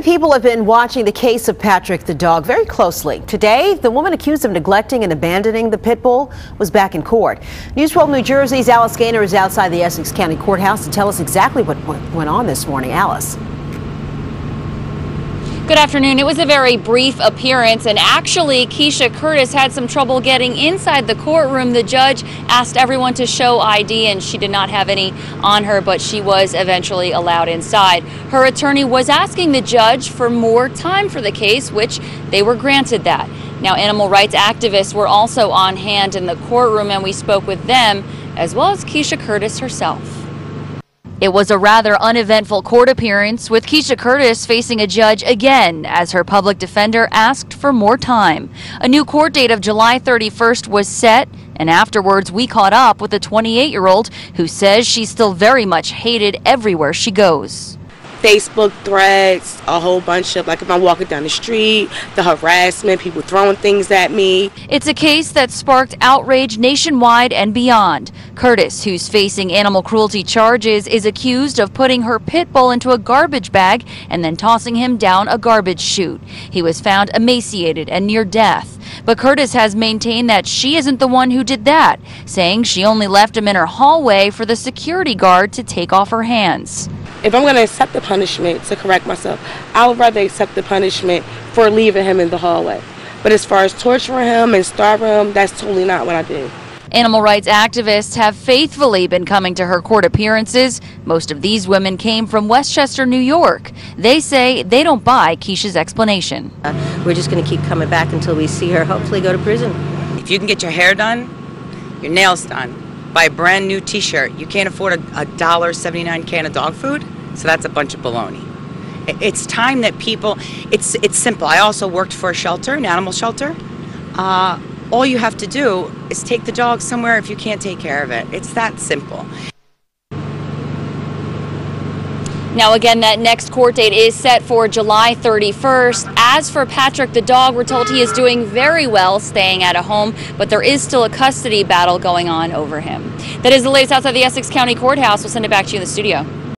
Many people have been watching the case of Patrick the dog very closely. Today, the woman accused of neglecting and abandoning the pit bull was back in court. News 12 New Jersey's Alice Gaynor is outside the Essex County Courthouse to tell us exactly what went on this morning. Alice. Good afternoon. It was a very brief appearance, and actually Keisha Curtis had some trouble getting inside the courtroom. The judge asked everyone to show ID, and she did not have any on her, but she was eventually allowed inside. Her attorney was asking the judge for more time for the case, which they were granted that. Now, animal rights activists were also on hand in the courtroom, and we spoke with them, as well as Keisha Curtis herself. It was a rather uneventful court appearance, with Keisha Curtis facing a judge again as her public defender asked for more time. A new court date of July 31st was set, and afterwards we caught up with a 28-year-old who says she's still very much hated everywhere she goes. Facebook threads, a whole bunch of, like, if I'm walking down the street, the harassment, people throwing things at me. It's a case that sparked outrage nationwide and beyond. Curtis, who's facing animal cruelty charges, is accused of putting her pit bull into a garbage bag and then tossing him down a garbage chute. He was found emaciated and near death. But Curtis has maintained that she isn't the one who did that, saying she only left him in her hallway for the security guard to take off her hands. If I'm going to accept the punishment to correct myself, I would rather accept the punishment for leaving him in the hallway. But as far as torturing him and starving him, that's totally not what I did. Animal rights activists have faithfully been coming to her court appearances. Most of these women came from Westchester, New York. They say they don't buy Keisha's explanation. We're just going to keep coming back until we see her hopefully go to prison. If you can get your hair done, your nails done, buy a brand new t-shirt, you can't afford a $1.79 can of dog food, so that's a bunch of baloney. It's time that people, it's simple. I also worked for a shelter, an animal shelter. All you have to do is take the dog somewhere if you can't take care of it. It's that simple. Now again, that next court date is set for July 31st. As for Patrick the dog, we're told he is doing very well, staying at a home, but there is still a custody battle going on over him. That is the latest outside the Essex County Courthouse. We'll send it back to you in the studio.